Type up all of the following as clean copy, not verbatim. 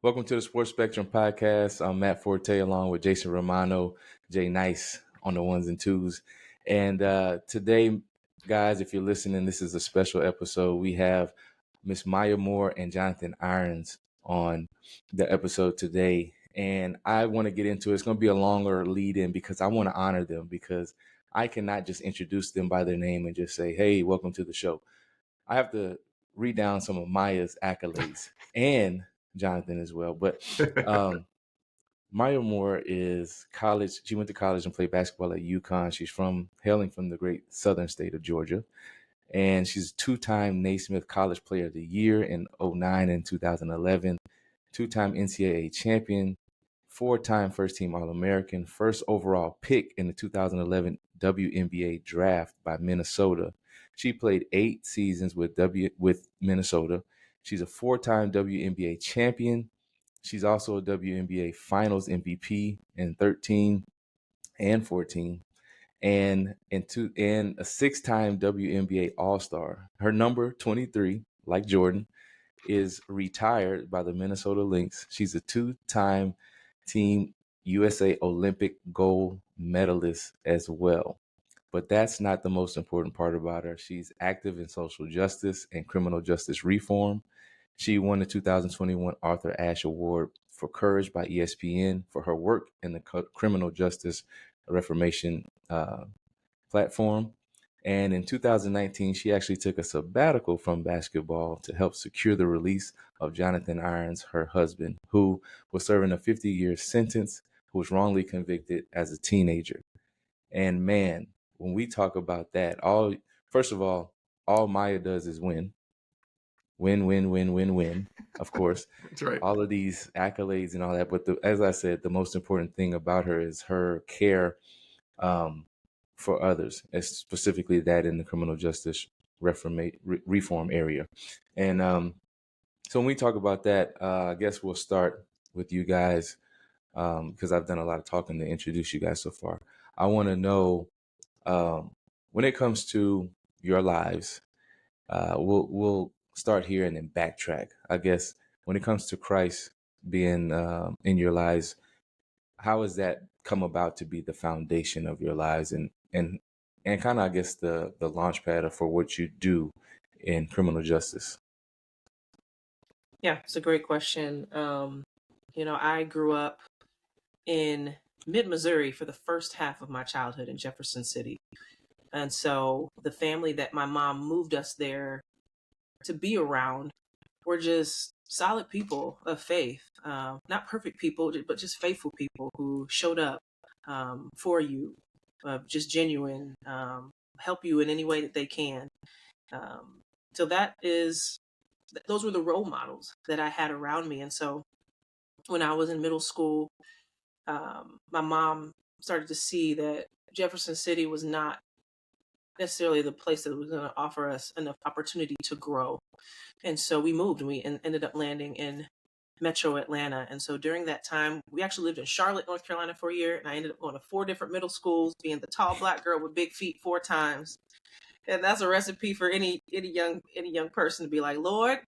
Welcome to the Sports Spectrum Podcast. I'm Matt Forte along with Jason Romano, Jay Nice on the ones and twos. And today, guys, if you're listening, this is a special episode. We have Miss Maya Moore and Jonathan Irons on the episode today. And I want to get into it. It's going to be a longer lead in because I want to honor them because I cannot just introduce them by their name and just say, hey, welcome to the show. I have to read down some of Maya's accolades and Jonathan as well. But um, Maya Moore is college. She went to college and played basketball at UCONN. She's hailing from the great southern state of Georgia. And she's a two-time Naismith College Player of the Year in 2009 and 2011, two-time NCAA champion, four-time first-team All-American, first overall pick in the 2011 WNBA Draft by Minnesota. She played 8 seasons with Minnesota. She's a four-time WNBA champion. She's also a WNBA Finals MVP in 13 and 14 and a 6-time WNBA All-Star. Her number 23, like Jordan, is retired by the Minnesota Lynx. She's a 2-time Team USA Olympic gold medalist as well. But that's not the most important part about her. She's active in social justice and criminal justice reform. She won the 2021 Arthur Ashe Award for Courage by ESPN for her work in the criminal justice reformation platform. And in 2019, she actually took a sabbatical from basketball to help secure the release of Jonathan Irons, her husband, who was serving a 50-year sentence, who was wrongly convicted as a teenager. And man, when we talk about that, first of all Maya does is win. Win, win, win, win, win, of course. That's right. All of these accolades and all that. But as I said, the most important thing about her is her care for others, specifically that in the criminal justice reform area. And so when we talk about that, I guess we'll start with you guys because I've done a lot of talking to introduce you guys so far. I want to know when it comes to your lives, we'll start here and then backtrack. I guess when it comes to Christ being in your lives, how has that come about to be the foundation of your lives and kind of, I guess, the launch pad for what you do in criminal justice? Yeah, it's a great question. I grew up in mid-Missouri for the first half of my childhood in Jefferson City. And so the family that my mom moved us there to be around were just solid people of faith. Not perfect people, but just faithful people who showed up for you, just genuine, help you in any way that they can. So those were the role models that I had around me. And so when I was in middle school, my mom started to see that Jefferson City was not necessarily the place that was going to offer us enough opportunity to grow. And so we moved and we ended up landing in Metro Atlanta. And so during that time, we actually lived in Charlotte, North Carolina for a year. And I ended up going to 4 different middle schools, being the tall Black girl with big feet 4 times. And that's a recipe for any young person to be like, Lord,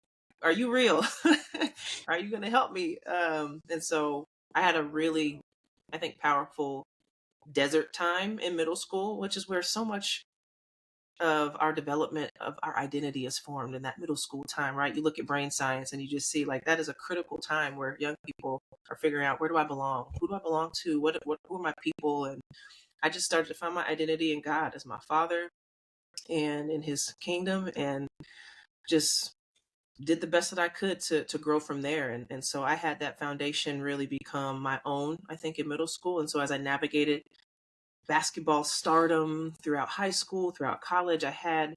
are you real? Are you going to help me? And so I had a really, I think, powerful desert time in middle school, which is where so much of our development of our identity is formed in that middle school time, right? You look at brain science and you just see like that is a critical time where young people are figuring out, where do I belong? Who do I belong to? Who are my people? And I just started to find my identity in God as my father and in his kingdom, and just did the best that I could to grow from there. And so I had that foundation really become my own, I think, in middle school. And so as I navigated basketball stardom throughout high school, throughout college, I had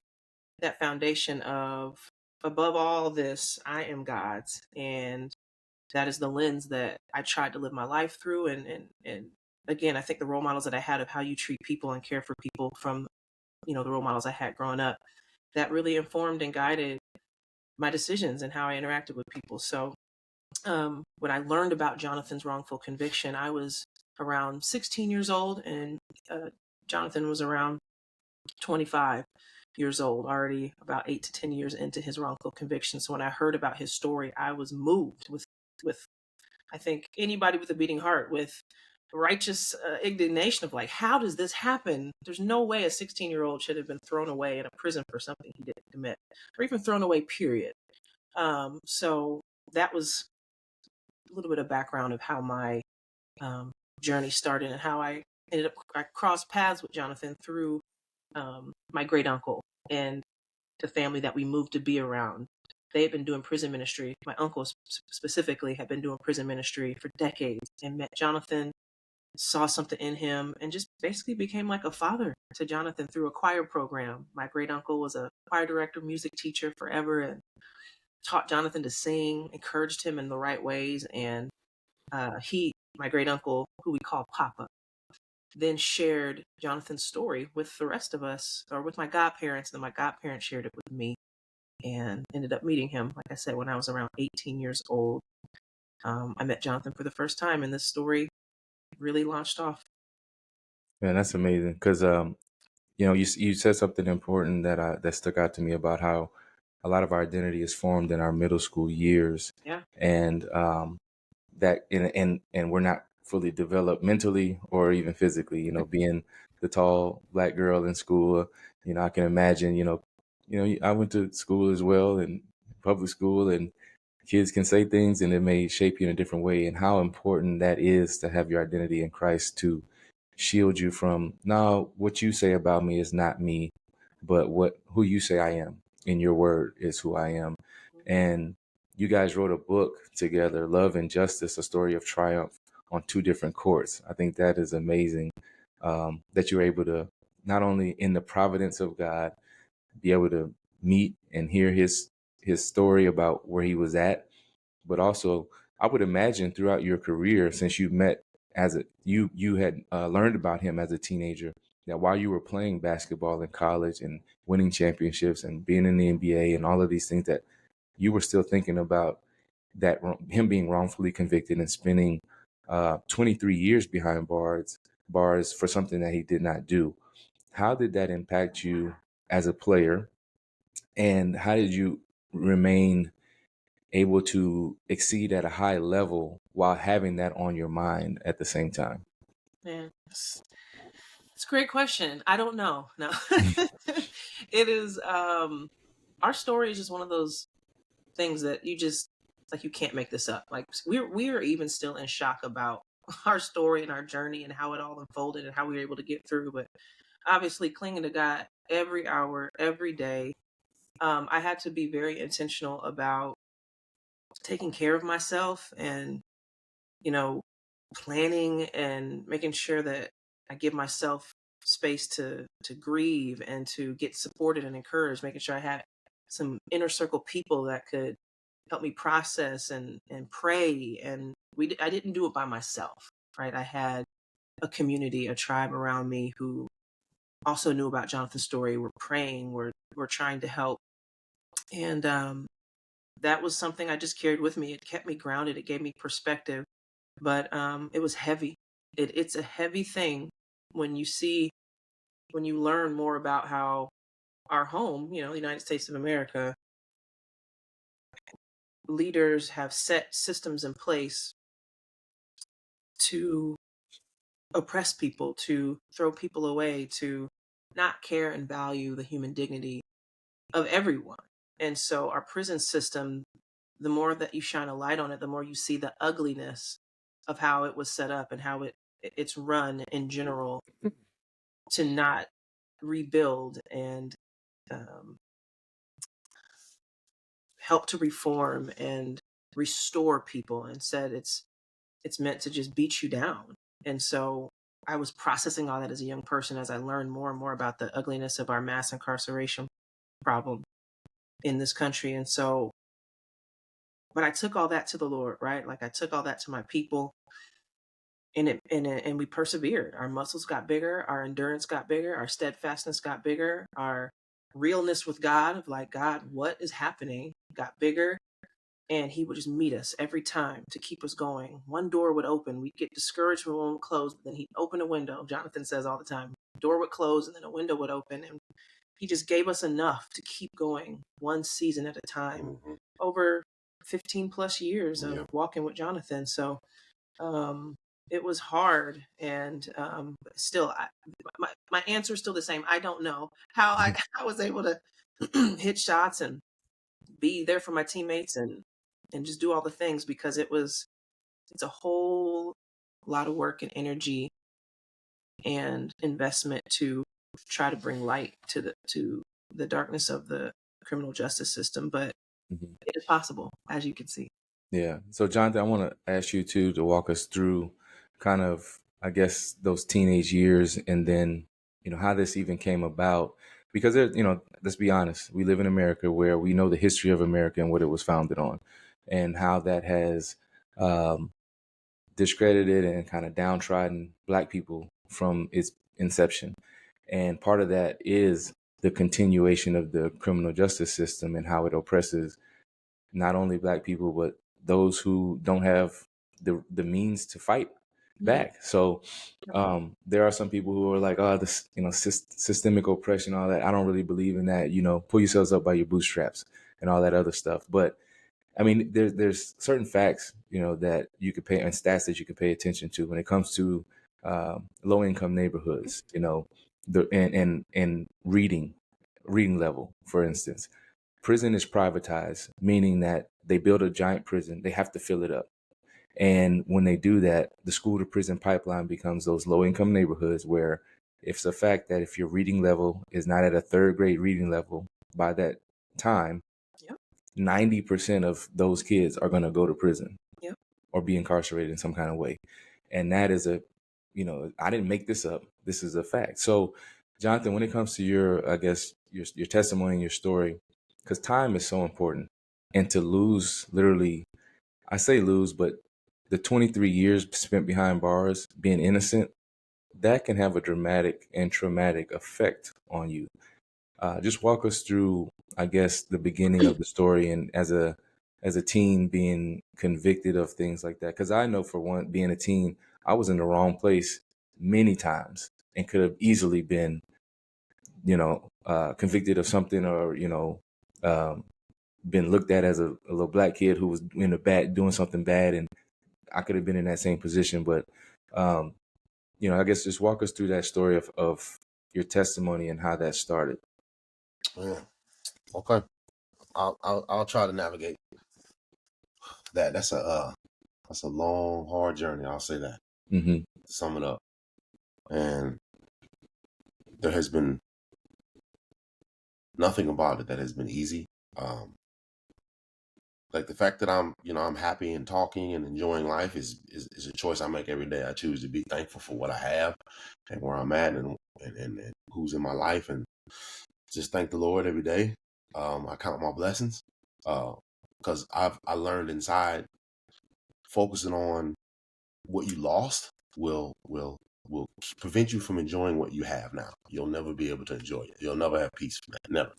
that foundation of, above all this, I am God's. And that is the lens that I tried to live my life through. And again, I think the role models that I had of how you treat people and care for people from, the role models I had growing up, that really informed and guided my decisions and how I interacted with people. So when I learned about Jonathan's wrongful conviction, I was around 16 years old, and Jonathan was around 25 years old, already about 8 to 10 years into his wrongful conviction. So when I heard about his story, I was moved with I think anybody with a beating heart, with righteous indignation of like, how does this happen? There's no way a 16-year-old should have been thrown away in a prison for something he didn't commit, or even thrown away, period. So that was a little bit of background of how my journey started and how I crossed paths with Jonathan through my great uncle and the family that we moved to be around. They had been doing prison ministry. My uncle specifically had been doing prison ministry for decades, and met Jonathan, saw something in him, and just basically became like a father to Jonathan through a choir program. My great uncle was a choir director, music teacher forever, and taught Jonathan to sing, encouraged him in the right ways. And my great uncle, who we call Papa, then shared Jonathan's story with the rest of us, or with my godparents, and then my godparents shared it with me, and ended up meeting him, like I said, when I was around 18 years old. I met Jonathan for the first time, and this story really launched off. Man, that's amazing. Because you said something important that stuck out to me about how a lot of our identity is formed in our middle school years, Yeah. and that and we're not fully developed mentally or even physically. Being the tall black girl in school, I can imagine. I went to school as well, and public school, and kids can say things and it may shape you in a different way, and how important that is to have your identity in Christ to shield you from, no, what you say about me is not me, but who you say I am in your word is who I am. And you guys wrote a book together, Love and Justice, a story of triumph on two different courts. I think that is amazing, that you're able to, not only in the providence of God, be able to meet and hear his story about where he was at, but also I would imagine throughout your career, since you met you had learned about him as a teenager, that while you were playing basketball in college and winning championships and being in the NBA and all of these things, that you were still thinking about that him being wrongfully convicted and spending 23 years behind bars for something that he did not do. How did that impact you as a player, and how did you remain able to exceed at a high level while having that on your mind at the same time? Yeah, it's a great question. I don't know. No, it is. Our story is just one of those things that you can't make this up. Like we are even still in shock about our story and our journey and how it all unfolded and how we were able to get through. But obviously, clinging to God every hour, every day. I had to be very intentional about taking care of myself, and you know planning and making sure that I give myself space to grieve and to get supported and encouraged, making sure I had some inner circle people that could help me process and pray. And I didn't do it by myself, right? I had a community, a tribe around me who also knew about Jonathan's story. We're praying, we're trying to help. And that was something I just carried with me. It kept me grounded, it gave me perspective, but it was heavy. It's a heavy thing when you learn more about how our home, the United States of America, leaders have set systems in place to oppress people, to throw people away, to not care and value the human dignity of everyone. And so our prison system, the more that you shine a light on it, the more you see the ugliness of how it was set up and how it's run in general, to not rebuild and um, help to reform and restore people. Instead, it's meant to just beat you down. And so I was processing all that as a young person as I learned more and more about the ugliness of our mass incarceration problem in this country. And so, but I took all that to the Lord, right? Like I took all that to my people, and we persevered. Our muscles got bigger, our endurance got bigger, our steadfastness got bigger, our realness with God of like, God, what is happening, got bigger. And he would just meet us every time to keep us going. One door would open. We'd get discouraged when one would close, but then he'd open a window. Jonathan says all the time, door would close and then a window would open. And he just gave us enough to keep going one season at a time over 15 plus years of walking with Jonathan. So it was hard. And still, my answer is still the same. I don't know how I was able to hit shots and be there for my teammates and just do all the things, because it's a whole lot of work and energy and investment to try to bring light to the darkness of the criminal justice system. But it is possible, as you can see. Yeah. So, Jonathan, I want to ask you too to walk us through kind of, I guess, those teenage years, and then, how this even came about. Because, let's be honest, we live in America where we know the history of America and what it was founded on, and how that has discredited and kind of downtrodden Black people from its inception. And part of that is the continuation of the criminal justice system and how it oppresses not only Black people, but those who don't have the means to fight back. So there are some people who are like, oh, this, systemic oppression, all that. I don't really believe in that. Pull yourselves up by your bootstraps and all that other stuff. But I mean, there's certain facts, that you could pay, and stats that you could pay attention to when it comes to low income neighborhoods. And reading level, for instance. Prison is privatized, meaning that they build a giant prison, they have to fill it up. And when they do that, the school to prison pipeline becomes those low income neighborhoods where it's a fact that if your reading level is not at a third grade reading level by that time, 90% of those kids are going to go to prison or be incarcerated in some kind of way. And that is I didn't make this up. This is a fact. So, Jonathan, when it comes to your, I guess, your testimony and your story, because time is so important, and to lose, literally, I say lose, but the 23 years spent behind bars being innocent, that can have a dramatic and traumatic effect on you. Just walk us through, I guess, the beginning of the story, and as a teen being convicted of things like that. Because I know, for one, being a teen, I was in the wrong place many times and could have easily been, convicted of something, or been looked at as a little Black kid who was doing something bad, and I could have been in that same position. But I guess just walk us through that story of your testimony and how that started. Yeah. Okay. I'll try to navigate that. That's a long, hard journey. I'll say that. Mm-hmm. To sum it up, and there has been nothing about it that has been easy. Like the fact that I'm happy and talking and enjoying life is a choice I make every day. I choose to be thankful for what I have and where I'm at and who's in my life, and just thank the Lord every day. I count my blessings because I learned inside focusing on what you lost will prevent you from enjoying what you have now. You'll never be able to enjoy it. You'll never have peace from that. Never.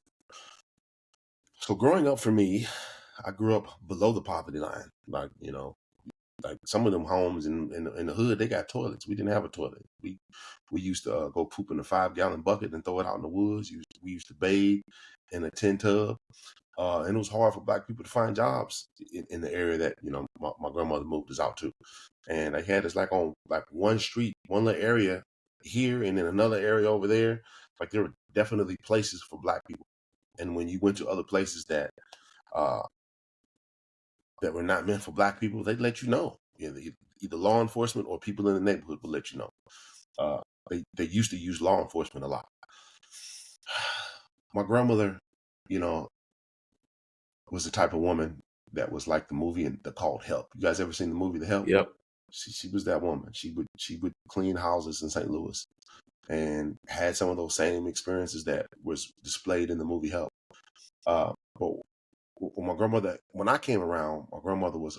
So growing up for me, I grew up below the poverty line. Like some of them homes in the hood, they got toilets. We didn't have a toilet. We used to go poop in a 5-gallon bucket and throw it out in the woods. We used to bathe in a tin tub. And it was hard for Black people to find jobs in the area that, my grandmother moved us out to. And they had us on one street, one little area here, and then another area over there. Like there were definitely places for Black people. And when you went to other places that were not meant for Black people, they'd let you know. Either law enforcement or people in the neighborhood would let you know. They used to use law enforcement a lot. My grandmother, was the type of woman that was like the movie called Help. You guys ever seen the movie The Help? Yep. She was that woman. She would clean houses in St. Louis and had some of those same experiences that was displayed in the movie Help. But my grandmother, when I came around, my grandmother was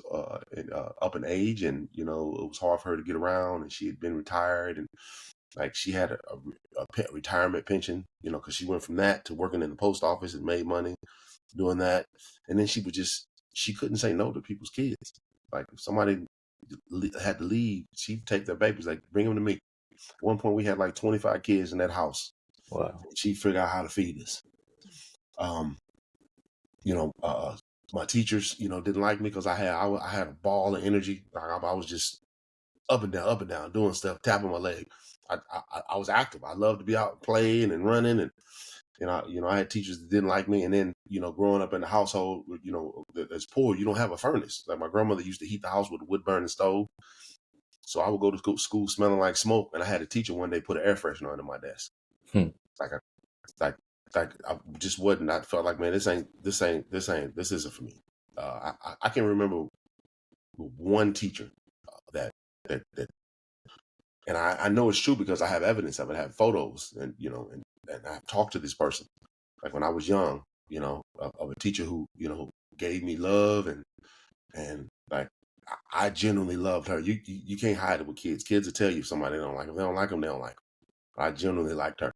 up in age, and it was hard for her to get around, and she had been retired, and she had a retirement pension, because she went from that to working in the post office and made money doing that. And then she couldn't say no to people's kids. Like if somebody had to leave, she'd take their babies, bring them to me. At one point we had 25 kids in that house. Wow. She'd figure out how to feed us. my teachers, didn't like me because I had a ball of energy. Like I was just up and down, doing stuff, tapping my leg. I was active. I loved to be out playing and running, and I had teachers that didn't like me. And then growing up in a household, that's poor, you don't have a furnace. Like my grandmother used to heat the house with a wood burning stove, so I would go to school smelling like smoke. And I had a teacher one day put an air freshener under my desk. Like I just wouldn't. I felt like, man, this isn't for me. I can remember one teacher that and I know it's true because I have evidence of it. I have photos, and I've talked to this person, like when I was young, of a teacher who gave me love, and like I genuinely loved her. You can't hide it with kids. Kids will tell you if somebody don't like them. They don't like them. They don't like them. I genuinely liked her.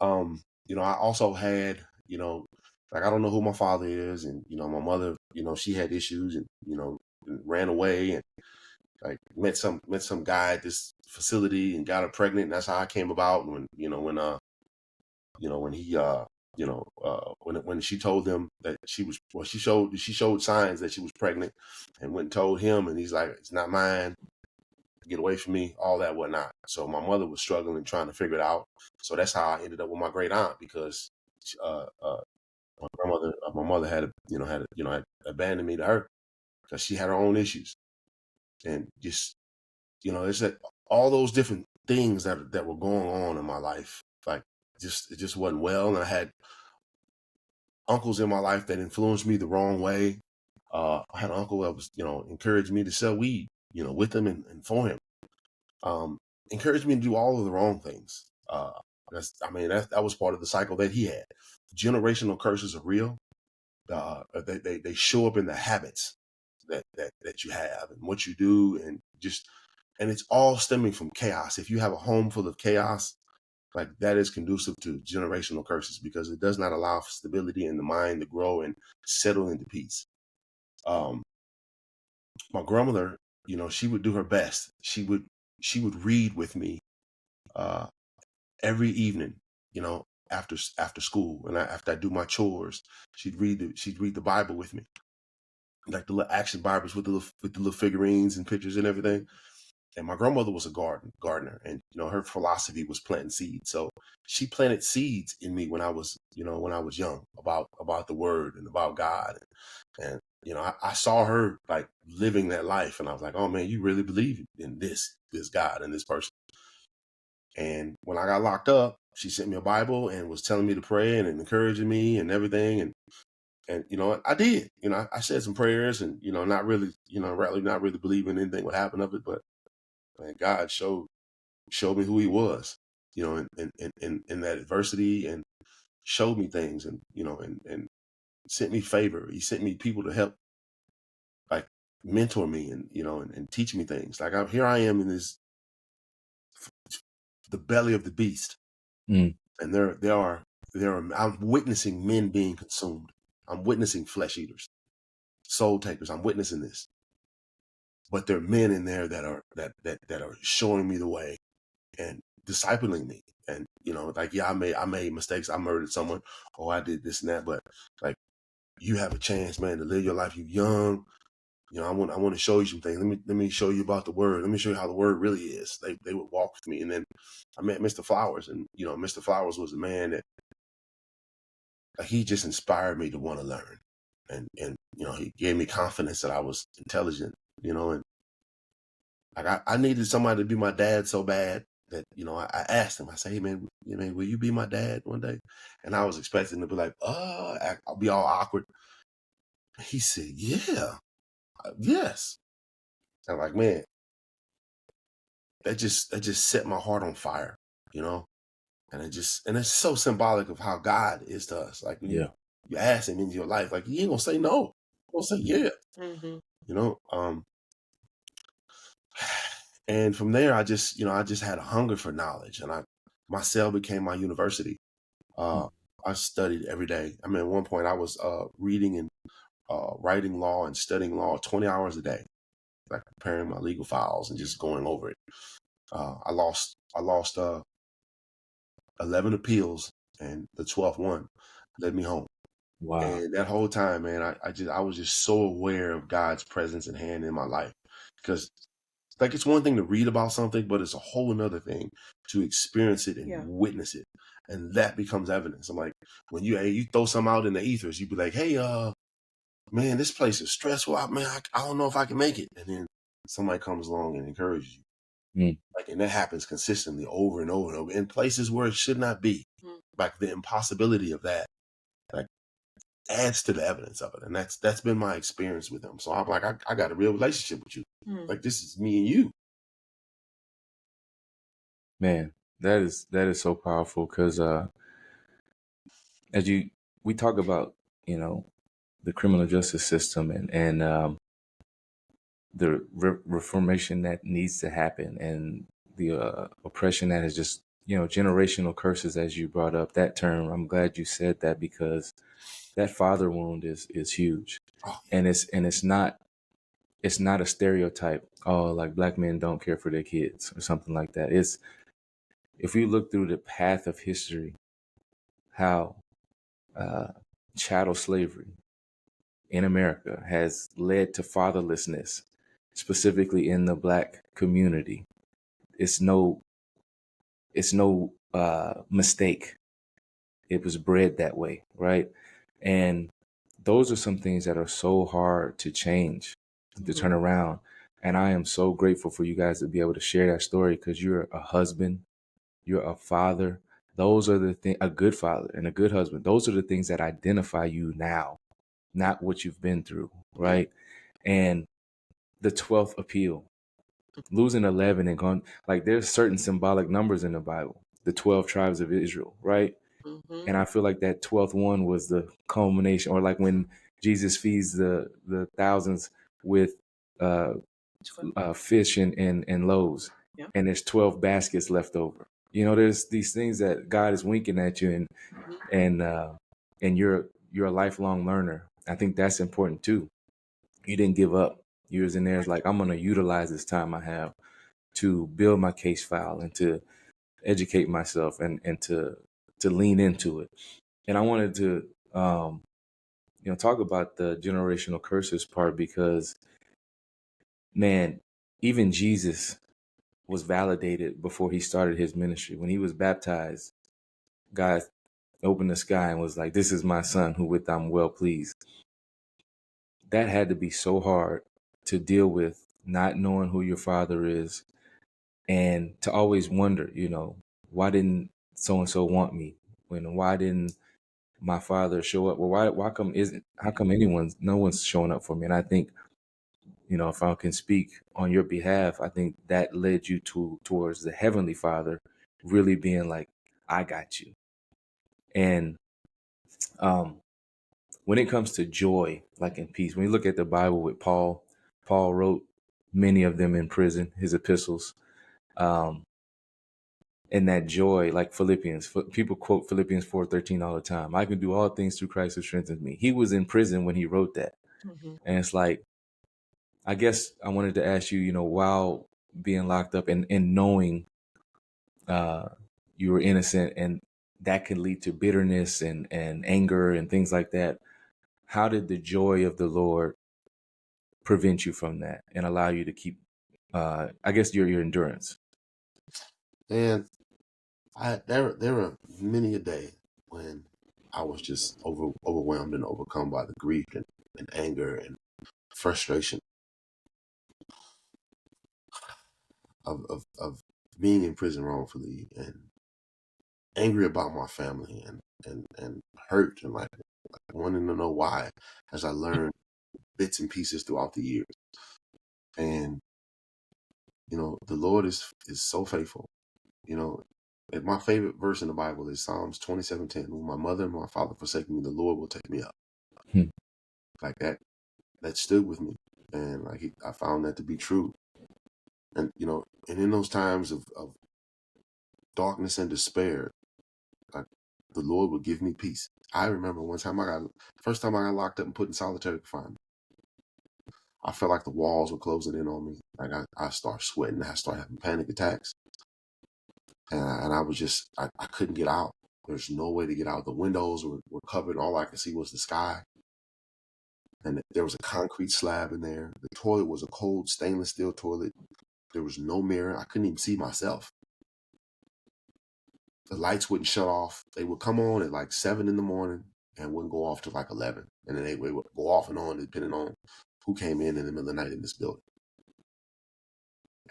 I also had, like I don't know who my father is, and my mother, she had issues, and ran away, and like met some guy at this facility and got her pregnant. And that's how I came about. When when she told them that she was, well, she showed signs that she was pregnant, and went and told him, and he's like, it's not mine. Get away from me, all that whatnot. So my mother was struggling, trying to figure it out. So that's how I ended up with my great aunt, because my mother had abandoned me to her because she had her own issues, and just it's that all those different things that were going on in my life, like it just wasn't well. And I had uncles in my life that influenced me the wrong way. I had an uncle that was encouraged me to sell weed, with him and for him. Encouraged me to do all of the wrong things. That was part of the cycle that he had. Generational curses are real. They show up in the habits that you have and what you do, and it's all stemming from chaos. If you have a home full of chaos, like that is conducive to generational curses, because it does not allow for stability in the mind to grow and settle into peace. My grandmother, she would do her best. She would read with me every evening, after school, and after I do my chores, she'd read the Bible with me, like the little action Bibles with the little figurines and pictures and everything. And my grandmother was a gardener, and her philosophy was planting seeds. So she planted seeds in me when I was young, about the word and about God, and I saw her like living that life, and I was like, oh man, you really believe in this God and this person. And when I got locked up, she sent me a Bible and was telling me to pray and encouraging me and everything. And I did. I said some prayers, and not really believing anything would happen of it, but man, God showed me who He was, in that adversity, and showed me things, and and sent me favor. He sent me people to help, like mentor me, and and teach me things. Like here I am in the belly of the beast, and there are I'm witnessing men being consumed. I'm witnessing flesh eaters, soul takers. I'm witnessing this, but there are men in there that are showing me the way and discipling me. And like, yeah, I made mistakes. I murdered someone, or I did this and that, but like, you have a chance, man, to live your life. You're young. I want to show you some things. Let me show you about the word. Let me show you how the word really is. They would walk with me. And then I met Mr. Flowers, and Mr. Flowers was a man that, like, he just inspired me to want to learn. And he gave me confidence that I was intelligent, and like I needed somebody to be my dad so bad that, I asked him, I said, hey man, will you be my dad one day? And I was expecting to be like, I'll be all awkward. He said, yeah, yes. I'm like, man, that just set my heart on fire, and it's so symbolic of how God is to us. Like when you ask Him into your life, like He ain't gonna say no, He'll say yeah. Mm-hmm. And from there, I just had a hunger for knowledge, and my cell became my university. I studied every day. I mean, at one point I was reading and writing law and studying law 20 hours a day, like preparing my legal files and just going over it. I lost 11 appeals, and the 12th one led me home. Wow. And that whole time, man, I was just so aware of God's presence and hand in my life, because like it's one thing to read about something, but it's a whole another thing to experience it and witness it, and that becomes evidence. I'm like, when you throw something out in the ethers, you be like, hey, man, this place is stressful. I don't know if I can make it, and then somebody comes along and encourages you. Like, and that happens consistently over and over and over in places where it should not be. Like the impossibility of that, like, adds to the evidence of it, and that's been my experience with him. So I'm like, I got a real relationship with you. Like, this is me and you. Man, that is so powerful, because we talk about, the criminal justice system and the reformation that needs to happen, and the oppression that is just, generational curses, as you brought up that term. I'm glad you said that, because that father wound is huge. And it's not a stereotype. Oh, like black men don't care for their kids or something like that. It's, if we look through the path of history, how chattel slavery in America has led to fatherlessness, specifically in the black community. It's no mistake. It was bred that way, right? And those are some things that are so hard to change, to turn around. And I am so grateful for you guys to be able to share that story, because you're a husband, you're a father. Those are the things, a good father and a good husband. Those are the things that identify you now, not what you've been through, right? And the 12th appeal, losing 11 and going, like, there's certain symbolic numbers in the Bible, the 12 tribes of Israel, right? And I feel like that 12th one was the culmination, or like when Jesus feeds the thousands with fish and loaves, and there's 12 baskets left over. There's these things that God is winking at you, and you're a lifelong learner. I think that's important too. You didn't give up. You was in there, it's like, I'm going to utilize this time I have to build my case file and to educate myself and to lean into it. And I wanted to, talk about the generational curses part, because, man, even Jesus was validated before he started his ministry. When he was baptized, God opened the sky and was like, this is my son who with I'm well pleased. That had to be so hard to deal with, not knowing who your father is, and to always wonder, why didn't so-and-so want me? Why didn't my father show up? Well, how come no one's showing up for me? And I think, if I can speak on your behalf, I think that led you towards the Heavenly Father really being like, I got you. And when it comes to joy, like in peace, when you look at the Bible with Paul wrote many of them in prison, his epistles. And that joy, like Philippians, people quote Philippians 4:13 all the time. I can do all things through Christ who strengthens me. He was in prison when he wrote that. And it's like, I guess I wanted to ask you, while being locked up and knowing you were innocent, and that can lead to bitterness and anger and things like that. How did the joy of the Lord prevent you from that and allow you to keep, I guess, your endurance? And there were many a day when I was just overwhelmed and overcome by the grief and anger and frustration of being in prison wrongfully, and angry about my family, and hurt, and like wanting to know why, as I learned bits and pieces throughout the years. And the Lord is so faithful. And my favorite verse in the Bible is Psalms 27:10. When my mother and my father forsake me, the Lord will take me up. Like that stood with me, and like I found that to be true. And and in those times of darkness and despair, like, the Lord would give me peace. I remember one time first time I got locked up and put in solitary confinement. I felt like the walls were closing in on me. Like I started sweating. I started having panic attacks, and I was just I couldn't get out. There's no way to get out. The windows were covered. All I could see was the sky. And there was a concrete slab in there. The toilet was a cold stainless steel toilet. There was no mirror. I couldn't even see myself. The lights wouldn't shut off. They would come on at like 7 in the morning and wouldn't go off till like 11. And then they would go off and on depending on who came in the middle of the night in this building.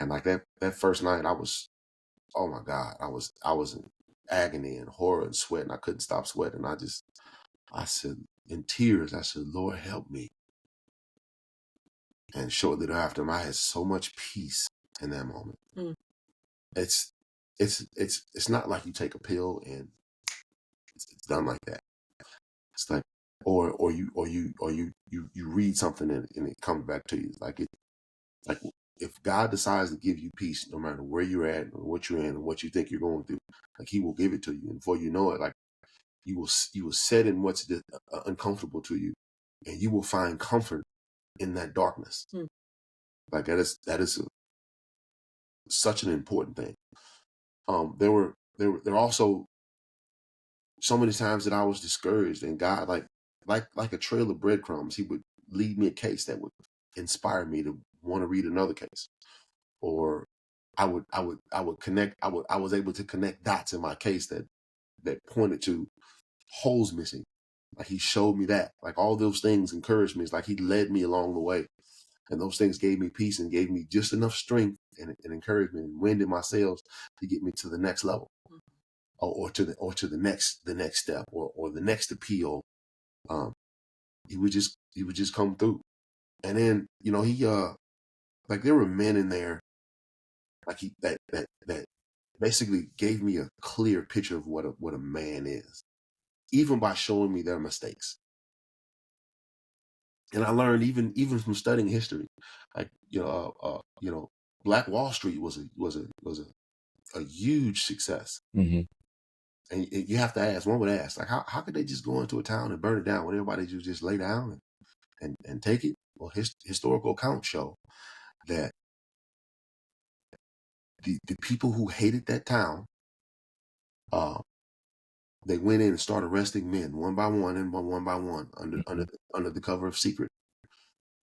And like that first night, I was, oh my God, I was in agony and horror and sweat, and I couldn't stop sweating. I said, in tears, I said, Lord, help me. And shortly thereafter, I had so much peace in that moment. Mm. It's not like you take a pill and it's done like that. It's like, or you read something and it comes back to you. Like if God decides to give you peace, no matter where you're at or what you're in and what you think you're going through, like He will give it to you. And before you know it, like you will set in what's uncomfortable to you, and you will find comfort in that darkness. Mm. Like that is such an important thing. There were also so many times that I was discouraged, and God, like a trail of breadcrumbs, He would lead me a case that would inspire me to want to read another case, or I was able to connect dots in my case that pointed to holes missing. Like He showed me that, like all those things encouraged me. It's like He led me along the way, and those things gave me peace and gave me just enough strength and encouragement and wind in my sails to get me to the next level, or to the next step, or the next appeal. He would just come through, and then He like there were men in there, like that basically gave me a clear picture of what a man is, even by showing me their mistakes. And I learned even from studying history, like Black Wall Street was a huge success. Mm-hmm. And you have to ask, one would ask, like, how could they just go into a town and burn it down when everybody just lay down and take it? Well, historical accounts show that the people who hated that town, they went in and started arresting men one by one under the cover of secret.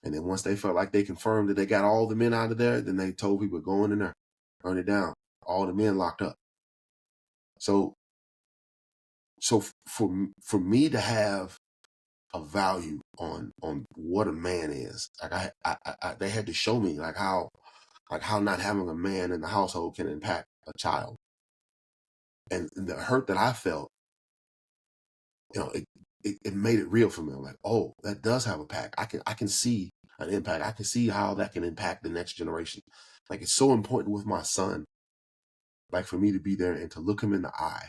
And then once they felt like they confirmed that they got all the men out of there, then they told people go in there, burn it down, all the men locked up. So for me to have a value on what a man is, like they had to show me like how not having a man in the household can impact a child, and the hurt that I felt, it made it real for me. I'm like, oh, that does have a impact. I can see an impact. I can see how that can impact the next generation. Like it's so important with my son, like for me to be there and to look him in the eye,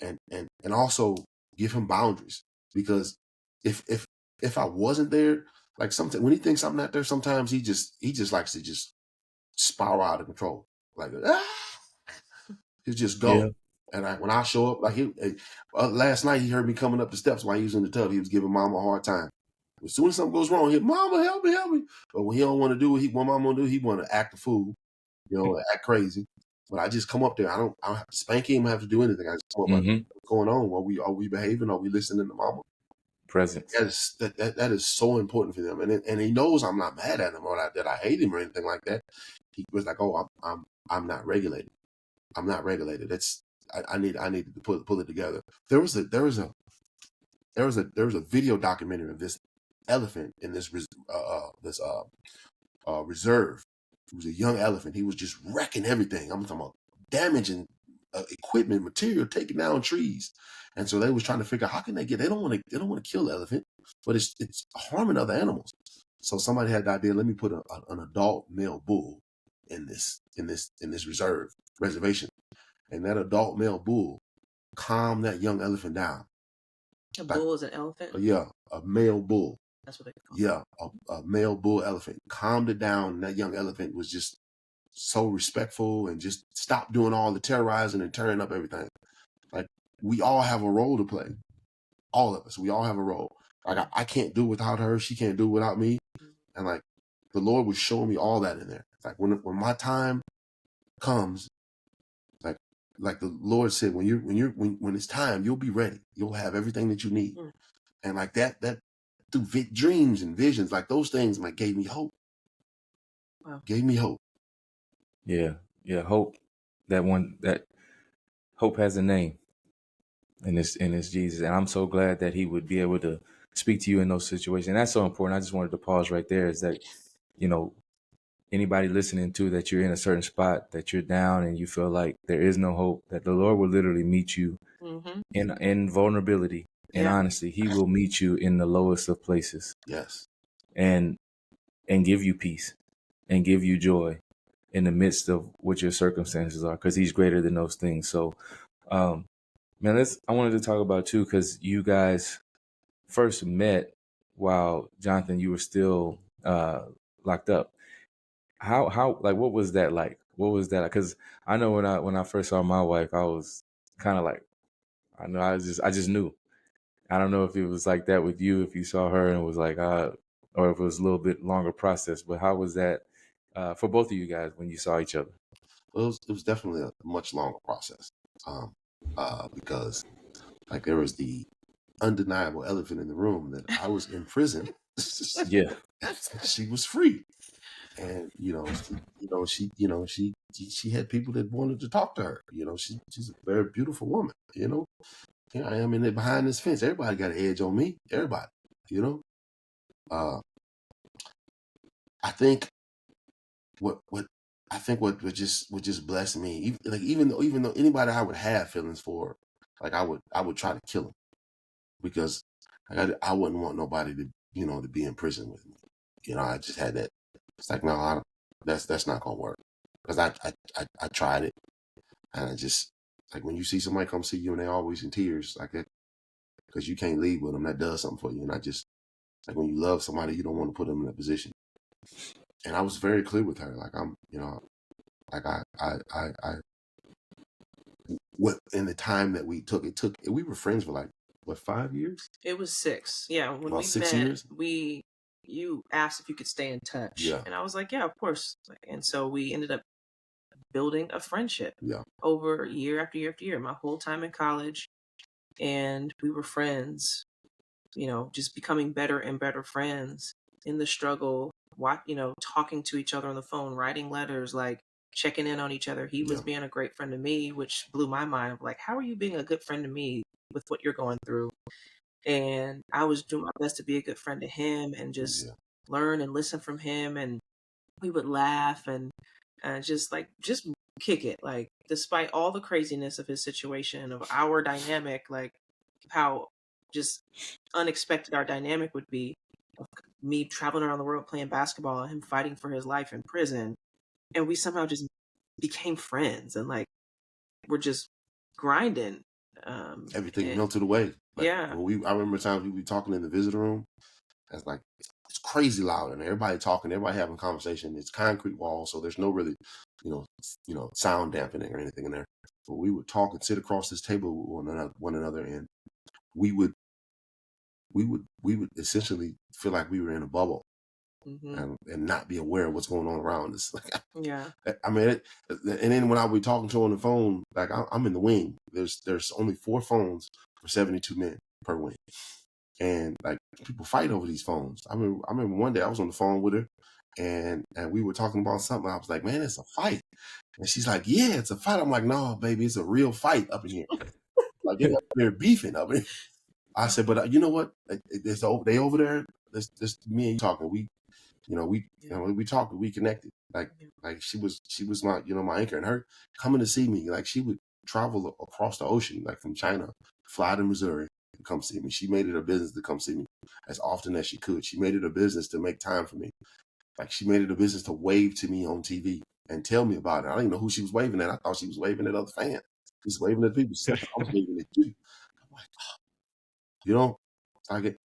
and also give him boundaries, because if I wasn't there, like sometimes when he thinks I'm not there, sometimes he just likes to just spiral out of control, like he just go. Yeah. And when I show up, like last night he heard me coming up the steps while he was in the tub. He was giving Mama a hard time. As soon as something goes wrong, Mama, help me. But when he don't want to do what Mama want to do, he want to act a fool, act crazy. But I just come up there. I don't have to spank him. I have to do anything. I just come up, like, what's going on? Are we behaving? Are we listening to Mama? Presence. That is so important for them. And he knows I'm not mad at him or that I hate him or anything like that. He was like, oh, I'm not regulated. I'm not regulated. I need to pull it together. There was a video documentary of this elephant in this reserve. He was a young elephant. He was just wrecking everything. I'm talking about damaging equipment, material, taking down trees. And so they was trying to figure out how can they don't want to kill the elephant, but it's harming other animals. So somebody had the idea, let me put an adult male bull in this reservation. And that adult male bull calmed that young elephant down. A bull is an elephant? Yeah, a male bull. That's what they call it. Yeah, a male bull elephant. Calmed it down. And that young elephant was just so respectful and just stopped doing all the terrorizing and tearing up everything. Like, we all have a role to play. All of us. We all have a role. Like, I can't do it without her. She can't do it without me. And, like, the Lord was showing me all that in there. Like, when my time comes, like, like the Lord said, when it's time, you'll be ready. You'll have everything that you need. Mm. And like that through dreams and visions, like those things, like gave me hope. Wow. Gave me hope. Yeah. Hope. That hope has a name, and it's Jesus. And I'm so glad that He would be able to speak to you in those situations. And that's so important. I just wanted to pause right there. Is that, anybody listening to that, you're in a certain spot, that you're down and you feel like there is no hope, that the Lord will literally meet you Mm-hmm. in vulnerability and Yeah. honesty. He will meet you in the lowest of places Yes. and give you peace and give you joy in the midst of what your circumstances are, because He's greater than those things. So, man, I wanted to talk about too, because you guys first met while, Jonathan, you were still locked up. How like, what was that like? What was that? Because I know when I first saw my wife, I was kind of like, I just knew. I don't know if it was like that with you, if you saw her and it was like, or if it was a little bit longer process. But how was that for both of you guys when you saw each other? It was definitely a much longer process. Because like there was the undeniable elephant in the room that I was in prison. Yeah. She was free. And she had people that wanted to talk to her. She's a very beautiful woman. Here I am in there behind this fence. Everybody got an edge on me. Everybody. Uh, I think what what just bless me. Even though anybody I would have feelings for, like I would try to kill them, because I wouldn't want nobody to be in prison with me. I just had that. It's like, no, that's not gonna work, because I tried it. And I just, like, when you see somebody come see you and they're always in tears like that, because you can't leave with them, that does something for you. And I just, like, when you love somebody, you don't want to put them in that position. And I was very clear with her, like, like what in the time that we were friends for like, what, 5 years? It was 6. Yeah. When About we 6 met, years? you asked if you could stay in touch. Yeah. And I was like, yeah, of course. And so we ended up building a friendship Yeah. over year after year after year, my whole time in college. And we were friends, just becoming better and better friends in the struggle, talking to each other on the phone, writing letters, like checking in on each other. He was Yeah. being a great friend to me, which blew my mind. Like, how are you being a good friend to me with what you're going through? And I was doing my best to be a good friend to him and just Yeah. learn and listen from him. And we would laugh and just kick it. Like, despite all the craziness of his situation, of our dynamic, like how just unexpected our dynamic would be, of me traveling around the world playing basketball and him fighting for his life in prison. And we somehow just became friends, and like we're just grinding. Everything And, melted away. Like, yeah. I remember times we'd be talking in the visitor room. It's like, it's crazy loud, and everybody talking, everybody having conversation. It's concrete walls, so there's no really, sound dampening or anything in there. But we would talk and sit across this table with one another, and we would essentially feel like we were in a bubble, Mm-hmm. and not be aware of what's going on around us. Yeah. I mean, and then when I would be talking to her on the phone, like, I'm in the wing. There's only 4 phones for 72 men per wing. And like, people fight over these phones. I remember one day I was on the phone with her, and we were talking about something. I was like, man, it's a fight. And she's like, yeah, it's a fight. I'm like, no, baby, it's a real fight up in here. Like, they're beefing up in here. I said, but you know what? They over there. There's me and you talking. We talked. We connected. Like she was my my anchor, and her coming to see me. Like, she would travel across the ocean, like from China, fly to Missouri to come see me. She made it a business to come see me as often as she could. She made it a business to make time for me. Like, she made it a business to wave to me on TV and tell me about it. I didn't even know who she was waving at. I thought she was waving at other fans. She was waving at people. I was waving at you. I'm like,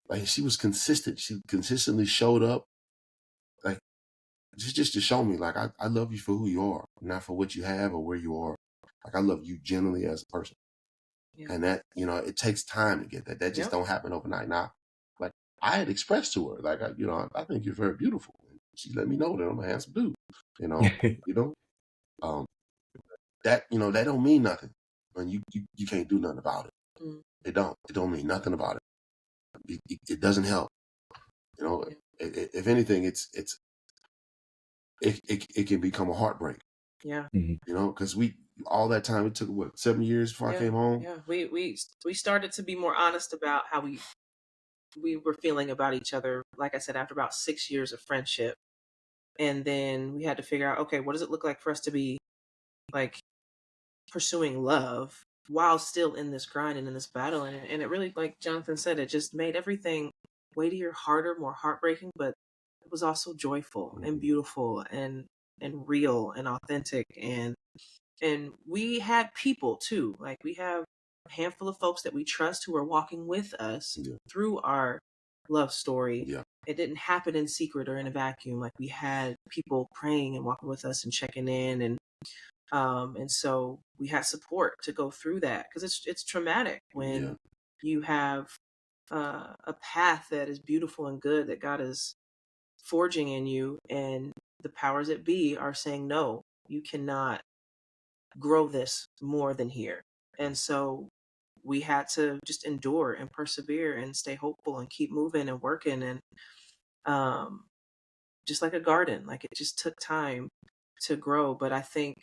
like, she was consistent. She consistently showed up, like, just to show me, like, I love you for who you are, not for what you have or where you are. Like, I love you genuinely as a person. Yeah. And that, it takes time to get that. That just don't happen overnight. Now, like, I had expressed to her, like, I think you're very beautiful. And she let me know that I'm a handsome dude. You know, um, that don't mean nothing, and you can't do nothing about it. Mm. It don't mean nothing about it. It doesn't help. Yeah. If anything, it can become a heartbreak. Yeah. Because all that time, it took 7 years before I came home. Yeah. We started to be more honest about how we were feeling about each other, like I said, after about 6 years of friendship. And then we had to figure out, okay, what does it look like for us to be like pursuing love while still in this grind and in this battle? And it really, like Jonathan said, it just made everything weightier, harder, more heartbreaking, but it was also joyful and beautiful and real and authentic. And we had people too. Like, we have a handful of folks that we trust who are walking with us through our love story. Yeah. It didn't happen in secret or in a vacuum. Like, we had people praying and walking with us and checking in, and so we had support to go through that, because it's traumatic when you have a path that is beautiful and good that God is forging in you, and the powers that be are saying, no, you cannot grow this more than here. And so we had to just endure and persevere and stay hopeful and keep moving and working. And um, just like a garden, like, it just took time to grow. But I think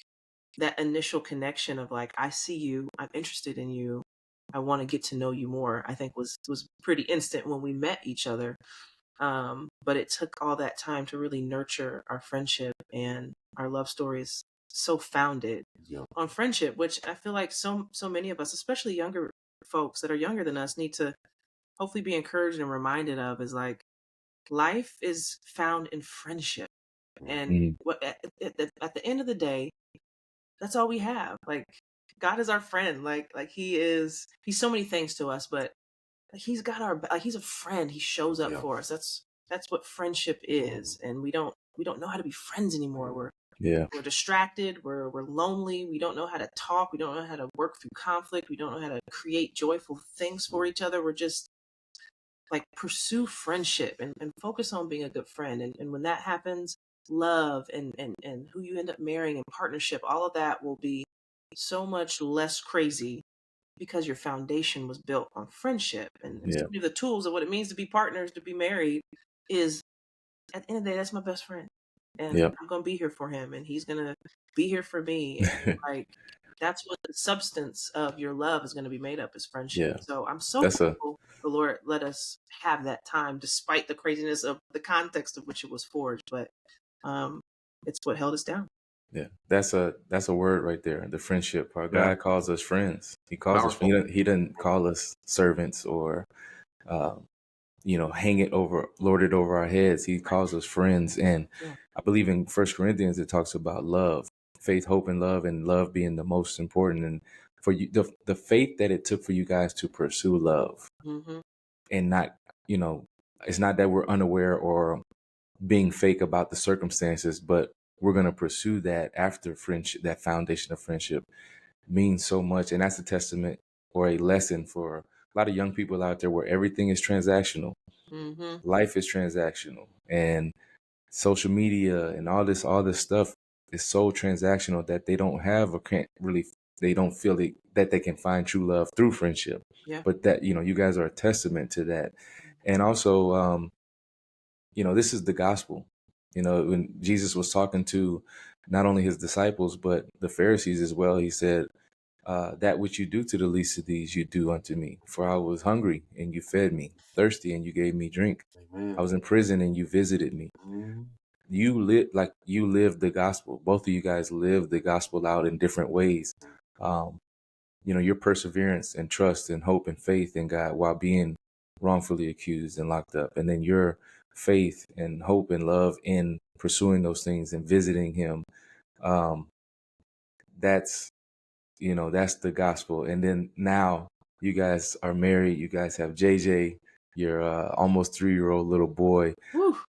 that initial connection of, like, I see you, I'm interested in you, I want to get to know you more, I think was pretty instant when we met each other. But it took all that time to really nurture our friendship, and our love stories so founded on friendship, which I feel like so many of us, especially younger folks that are younger than us, need to hopefully be encouraged and reminded of, is like, life is found in friendship. And what at the end of the day, that's all we have. Like, God is our friend. Like he's so many things to us, but like, he's got our, like, he's a friend. He shows up for us. That's what friendship is. And we don't know how to be friends anymore. We're distracted. We're lonely. We don't know how to talk. We don't know how to work through conflict. We don't know how to create joyful things for each other. We're just like, pursue friendship and focus on being a good friend. And when that happens, love and who you end up marrying and partnership, all of that will be so much less crazy, because your foundation was built on friendship. And so many of the tools of what it means to be partners, to be married, is, at the end of the day, that's my best friend. And I'm going to be here for him, and he's going to be here for me. And like, that's what the substance of your love is going to be made up, is friendship. So I'm so thankful the Lord let us have that time, despite the craziness of the context of which it was forged. But it's what held us down. Yeah, that's a word right there. The friendship part. God calls us friends. He calls us. He doesn't call us servants or, lord it over our heads. He calls us friends. And I believe in 1 Corinthians, it talks about love, faith, hope, and love being the most important. And for you, the faith that it took for you guys to pursue love, and not, it's not that we're unaware or being fake about the circumstances, but we're going to pursue that after friendship. That foundation of friendship means so much. And that's a testament or a lesson for a lot of young people out there, where everything is transactional. Life is transactional, and social media and all this stuff is so transactional that they don't have or can't really, they don't feel that they can find true love through friendship. But that, you guys are a testament to that. And also, this is the gospel. When Jesus was talking to not only his disciples, but the Pharisees as well, he said, that which you do to the least of these, you do unto me. For I was hungry and you fed me, thirsty and you gave me drink. I was in prison and you visited me. You lived the gospel. Both of you guys lived the gospel out in different ways. Your perseverance and trust and hope and faith in God while being wrongfully accused and locked up. And then your faith and hope and love in pursuing those things and visiting him. That's the gospel. And then now you guys are married. You guys have JJ, your almost 3-year-old little boy.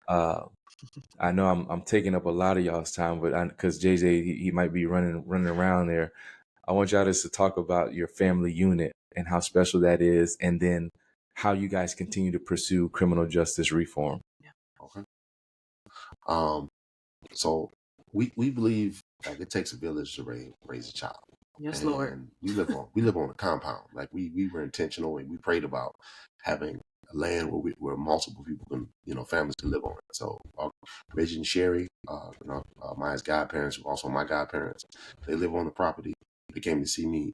I know I'm taking up a lot of y'all's time, but because JJ, he might be running around there. I want y'all just to talk about your family unit and how special that is, and then how you guys continue to pursue criminal justice reform. Okay. So we believe like it takes a village to raise a child. Yes, And Lord. we live on a compound. Like we were intentional, and we prayed about having a land where multiple people can, families can live on it. So Reggie and Sherry, Maya's godparents, also my godparents, they live on the property. They came to see me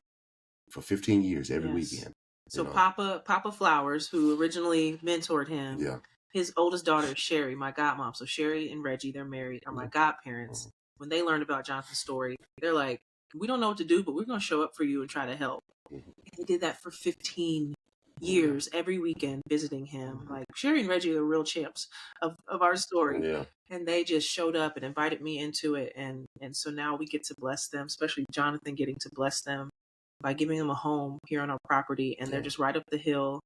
for 15 years every weekend. So Papa Flowers, who originally mentored him, Yeah. his oldest daughter is Sherry, my godmom. So Sherry and Reggie, they're married, are my godparents. When they learned about Jonathan's story, they're like, we don't know what to do, but we're going to show up for you and try to help. And they did that for 15 years, every weekend, visiting him. Like Sherry and Reggie are the real champs of our story. Yeah. And they just showed up and invited me into it. And so now we get to bless them, especially Jonathan getting to bless them by giving them a home here on our property. And they're just right up the hill.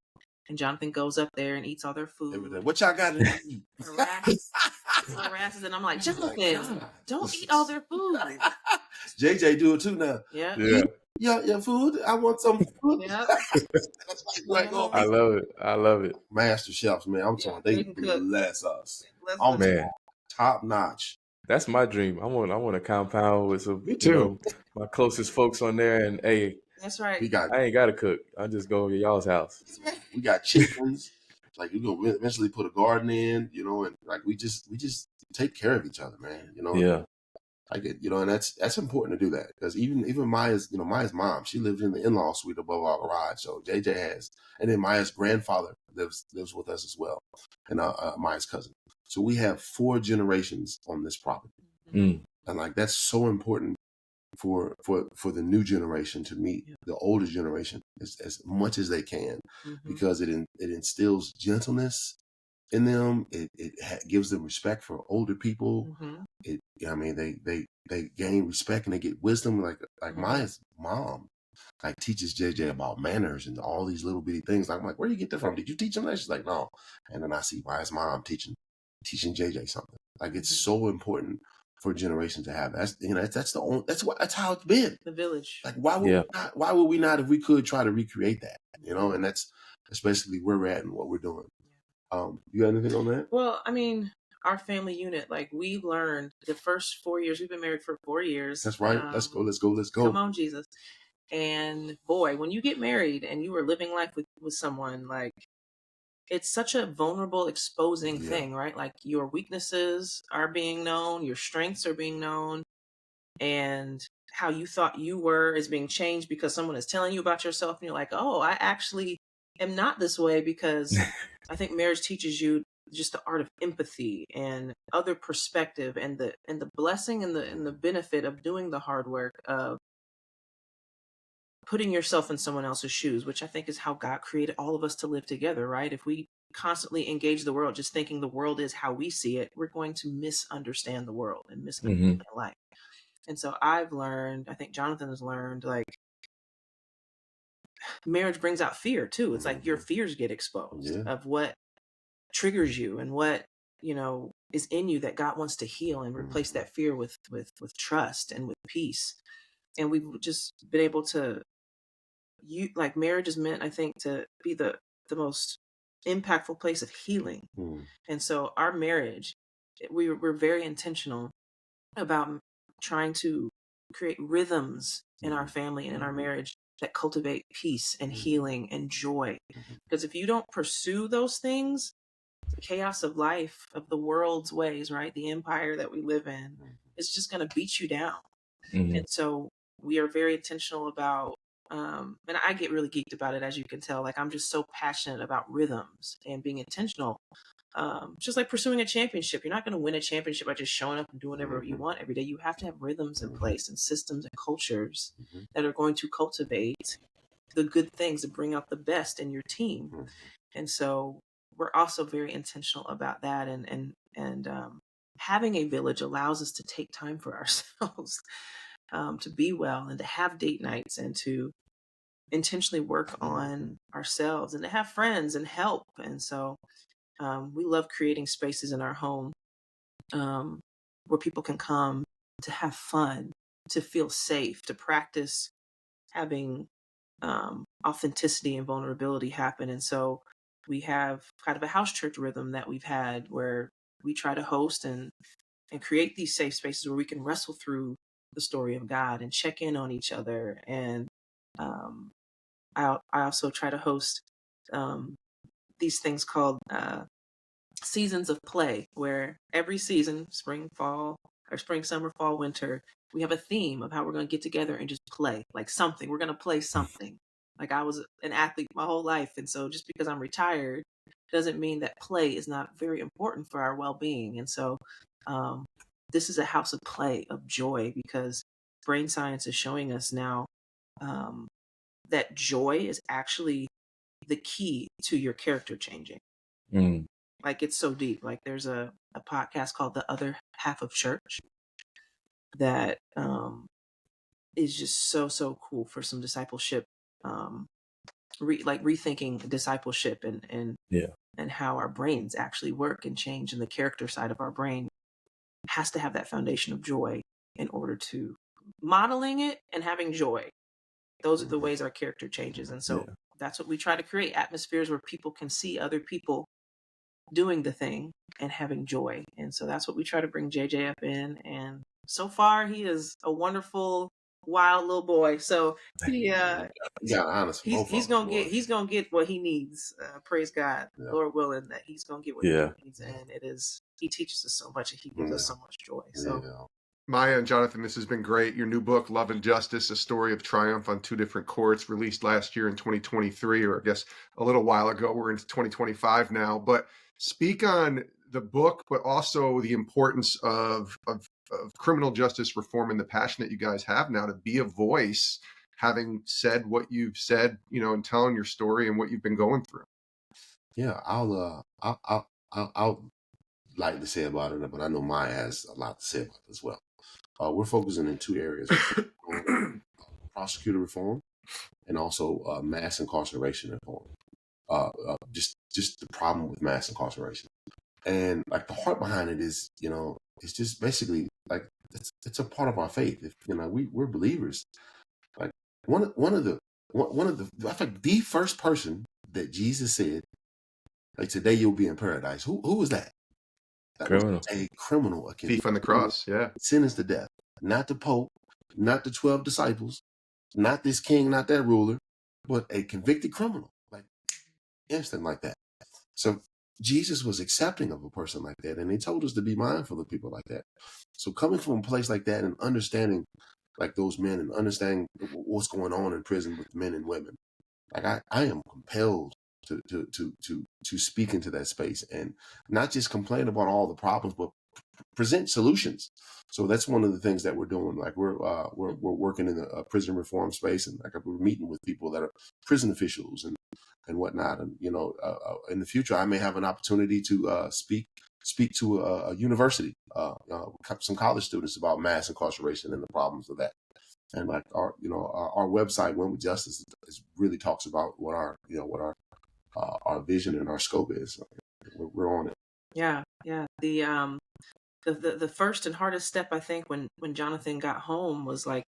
And Jonathan goes up there and eats all their food. What y'all got to eat? Harasses, and I'm like, Jonathan, don't eat all their food. JJ do it too now. Yeah. Your food. I want some food. Yeah. I love it. Master chefs, man. I'm talking. They bless us. I'm man, top notch. That's my dream. I want a compound with some, my closest folks on there, and hey, that's right. I ain't got to cook. I just go to y'all's house. We got chickens. Like we're gonna eventually put a garden in, and like we just take care of each other, man. Yeah. I get, and that's important to do that, because even Maya's mom, she lives in the in-law suite above our garage. So JJ has, and then Maya's grandfather lives with us as well, and Maya's cousin. So we have 4 generations on this property, and like that's so important for the new generation to meet the older generation as much as they can, because it instills gentleness in them. It gives them respect for older people. They gain respect and they get wisdom. Like Maya's mom teaches JJ about manners and all these little bitty things. I'm like, where do you get that from? Did you teach them that? She's like, no. And then I see Maya's mom teaching JJ something. Like it's so important for a generation to have. That's how it's been. The village. Like why would we not if we could try to recreate that? And that's basically where we're at and what we're doing. You got anything on that? Well, I mean, our family unit, like we learned the first 4 years, we've been married for 4 years. That's right. Let's go. Come on, Jesus. And boy, when you get married and you are living life with someone, like it's such a vulnerable, exposing thing, right? Like your weaknesses are being known, your strengths are being known, and how you thought you were is being changed because someone is telling you about yourself, and you're like, oh, I actually am not this way, because I think marriage teaches you just the art of empathy and other perspective, and the blessing and the benefit of doing the hard work of putting yourself in someone else's shoes, which I think is how God created all of us to live together, right? If we constantly engage the world just thinking the world is how we see it, we're going to misunderstand the world and misunderstand life. And so I've learned, I think Jonathan has learned, like marriage brings out fear too. It's like your fears get exposed of what triggers you and what, is in you that God wants to heal, and replace that fear with trust and with peace. And we've just been able to, marriage is meant, I think, to be the most impactful place of healing. And so our marriage, we're very intentional about trying to create rhythms in our family and in our marriage that cultivate peace and healing and joy. Because if you don't pursue those things, the chaos of life, of the world's ways, right? The empire that we live in, is just going to beat you down. And so we are very intentional about, and I get really geeked about it, as you can tell. Like I'm just so passionate about rhythms and being intentional. Just like pursuing a championship. You're not going to win a championship by just showing up and doing whatever you want every day. You have to have rhythms in place and systems and cultures that are going to cultivate the good things and bring out the best in your team. And so we're also very intentional about that. And having a village allows us to take time for ourselves, to be well, and to have date nights, and to intentionally work on ourselves, and to have friends and help. And so we love creating spaces in our home where people can come to have fun, to feel safe, to practice having authenticity and vulnerability happen. And so we have kind of a house church rhythm that we've had, where we try to host and and create these safe spaces where we can wrestle through the story of God and check in on each other. And I also try to host these things called seasons of play, where every season, spring, fall, or spring, summer, fall, winter, we have a theme of how we're going to get together and just play like something. We're going to play something. Like, I was an athlete my whole life. And so just because I'm retired doesn't mean that play is not very important for our well-being. And so this is a house of play, of joy, because brain science is showing us now that joy is actually the key to your character changing. Mm. Like, it's so deep. Like, there's a podcast called The Other Half of Church that is just so cool for some discipleship, rethinking discipleship and how our brains actually work and change, and the character side of our brain has to have that foundation of joy in order to modeling it and having joy. Those are the ways our character changes. And so that's what we try to create, atmospheres where people can see other people doing the thing and having joy. And so that's what we try to bring JJ up in. And so far, he is a wonderful, wild little boy. So he's gonna get what he needs. Praise God, Lord willing, that he's gonna get what he needs. And he teaches us so much, and he gives us so much joy. So Maya and Jonathan, this has been great. Your new book, Love and Justice, A Story of Triumph on Two Different Courts, released last year in 2023, or I guess a little while ago. We're into 2025 now. But speak on the book, but also the importance of criminal justice reform and the passion that you guys have now to be a voice, having said what you've said, and telling your story and what you've been going through. Yeah, I'll like to say about it, but I know Maya has a lot to say about it as well. We're focusing in two areas: prosecutor reform and also mass incarceration reform. Just the problem with mass incarceration, and like the heart behind it is, it's just basically like it's a part of our faith. If we're believers, like one of the I think the first person that Jesus said, like, today you'll be in paradise. Who was that? That criminal. Was a criminal, a thief on the cross, sentenced to death. Not the Pope, not the 12 disciples, not this king, not that ruler, but a convicted criminal, like instant like that. So Jesus was accepting of a person like that, and he told us to be mindful of people like that. So coming from a place like that and understanding like those men and understanding what's going on in prison with men and women, like I am compelled to speak into that space and not just complain about all the problems, but present solutions. So that's one of the things that we're doing. Like we're working in the prison reform space, and like we're meeting with people that are prison officials and whatnot. And in the future, I may have an opportunity to speak to a university, some college students about mass incarceration and the problems of that. And like our website, Win with Justice, really talks about what our vision and our scope is. We're on it. Yeah. The first and hardest step, I think, when Jonathan got home was like,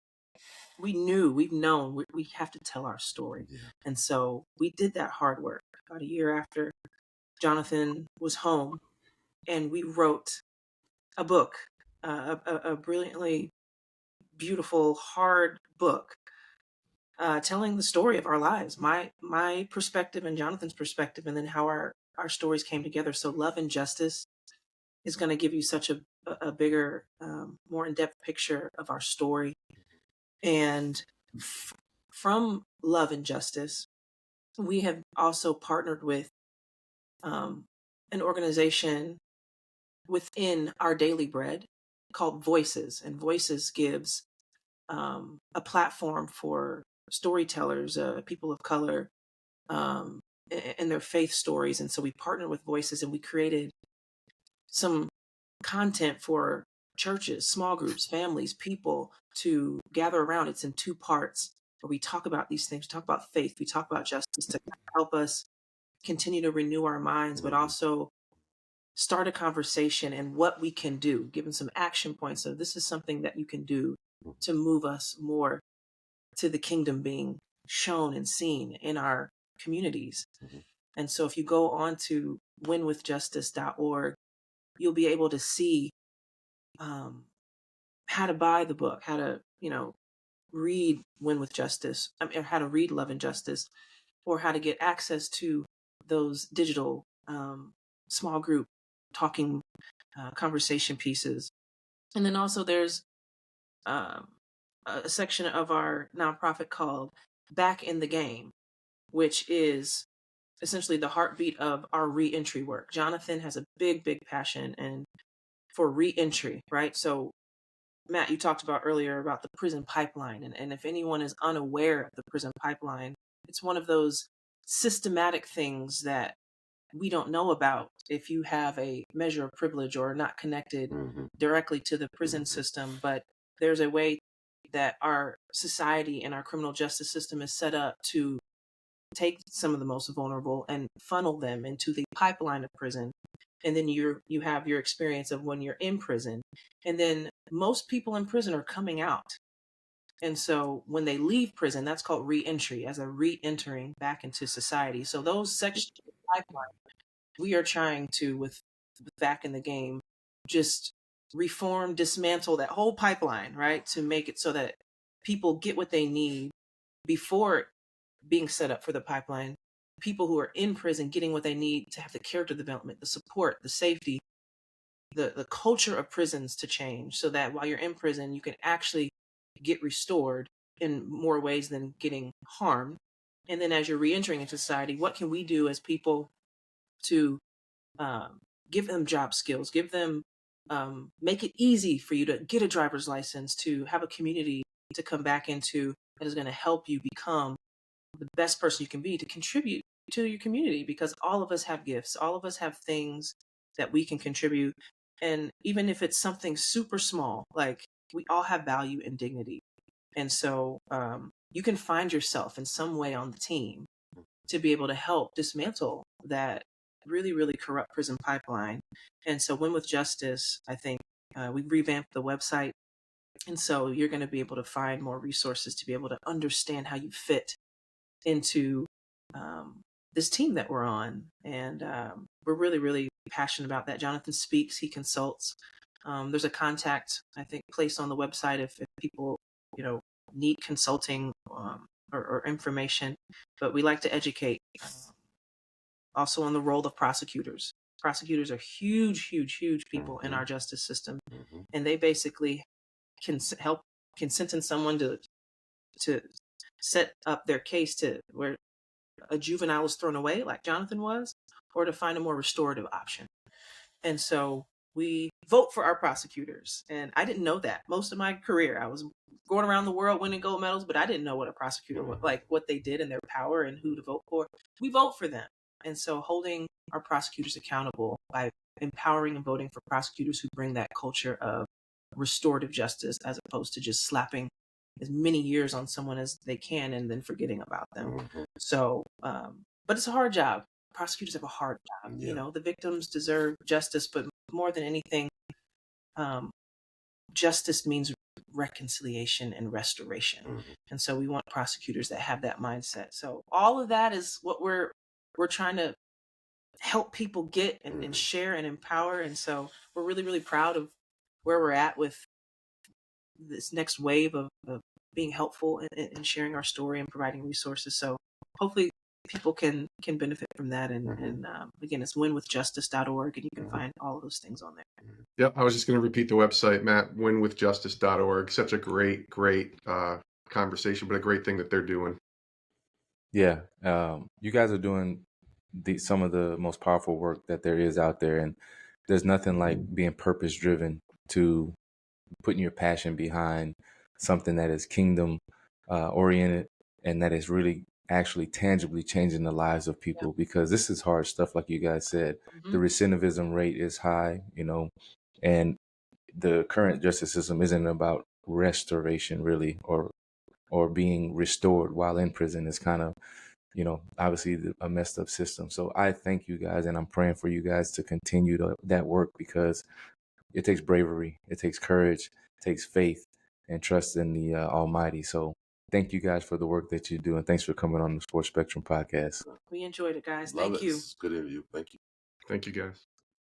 we've known we have to tell our story. Yeah. And so we did that hard work about a year after Jonathan was home, and we wrote a book, a brilliantly beautiful, hard book, telling the story of our lives, my perspective and Jonathan's perspective, and then how our stories came together. So Love and Justice is going to give you such a bigger, more in-depth picture of our story. And from Love and Justice, we have also partnered with an organization within our daily bread called Voices. And Voices gives a platform for storytellers, people of color, and their faith stories. And so we partnered with Voices, and we created some content for churches, small groups, families, people to gather around. It's in two parts where we talk about these things, talk about faith, we talk about justice to help us continue to renew our minds, but also start a conversation and what we can do, given some action points. So this is something that you can do to move us more to the kingdom being shown and seen in our communities. Mm-hmm. And so if you go on to winwithjustice.org, you'll be able to see how to buy the book, how to, read Win with Justice, or how to read Love and Justice, or how to get access to those digital small group talking conversation pieces. And then also there's um, a section of our nonprofit called Back in the Game, which is essentially the heartbeat of our reentry work. Jonathan has a big passion and for reentry, right? So Matt, you talked about earlier about the prison pipeline. And if anyone is unaware of the prison pipeline, it's one of those systematic things that we don't know about if you have a measure of privilege or not connected directly to the prison system. But there's a way that our society and our criminal justice system is set up to take some of the most vulnerable and funnel them into the pipeline of prison. And then you have your experience of when you're in prison. And then most people in prison are coming out. And so when they leave prison, that's called reentry, as a re-entering back into society. So those sections of the pipeline, we are trying to, with Back in the Game, just reform, dismantle that whole pipeline, right? To make it so that people get what they need before being set up for the pipeline. People who are in prison getting what they need to have the character development, the support, the safety, the culture of prisons to change, so that while you're in prison, you can actually get restored in more ways than getting harmed. And then as you're reentering into society, what can we do as people to give them job skills, give them, make it easy for you to get a driver's license, to have a community to come back into that is going to help you become the best person you can be to contribute to your community, because all of us have gifts, all of us have things that we can contribute. And even if it's something super small, like we all have value and dignity. And so you can find yourself in some way on the team to be able to help dismantle that really corrupt prison pipeline. And so Win with Justice, I think we revamped the website. And so you're going to be able to find more resources to be able to understand how you fit into this team that we're on. And we're really passionate about that. Jonathan speaks, he consults. There's a contact, I think, placed on the website if people, need consulting or information. But we like to educate also on the role of prosecutors. Prosecutors are huge people in our justice system. And they basically can sentence someone to set up their case to where a juvenile is thrown away, like Jonathan was, or to find a more restorative option. And so we vote for our prosecutors. And I didn't know that. Most of my career, I was going around the world winning gold medals, but I didn't know what a prosecutor was, like what they did and their power and who to vote for. We vote for them. And so holding our prosecutors accountable by empowering and voting for prosecutors who bring that culture of restorative justice, as opposed to just slapping as many years on someone as they can and then forgetting about them. So, but it's a hard job. Prosecutors have a hard job. Yeah. The victims deserve justice, but more than anything, justice means reconciliation and restoration. And so we want prosecutors that have that mindset. So all of that is what we're trying to help people get and share and empower. And so we're really proud of where we're at with this next wave of being helpful and sharing our story and providing resources. So hopefully people can benefit from that. And again, it's winwithjustice.org, and you can find all of those things on there. Yep. I was just going to repeat the website, Matt, winwithjustice.org. Such a great conversation, but a great thing that they're doing. Yeah. You guys are doing some of the most powerful work that there is out there. And there's nothing like being purpose driven, to putting your passion behind something that is kingdom oriented and that is really actually tangibly changing the lives of people, because this is hard stuff. Like you guys said, the recidivism rate is high, and the current justice system isn't about restoration really, or being restored while in prison. Is kind of, obviously a messed up system. So I thank you guys, and I'm praying for you guys to continue that work, because it takes bravery, it takes courage, it takes faith and trust in the Almighty. So thank you guys for the work that you do, and thanks for coming on the Sports Spectrum podcast. We enjoyed it, guys. Love Thank it. you. It's a good interview. Thank you. Thank you, guys.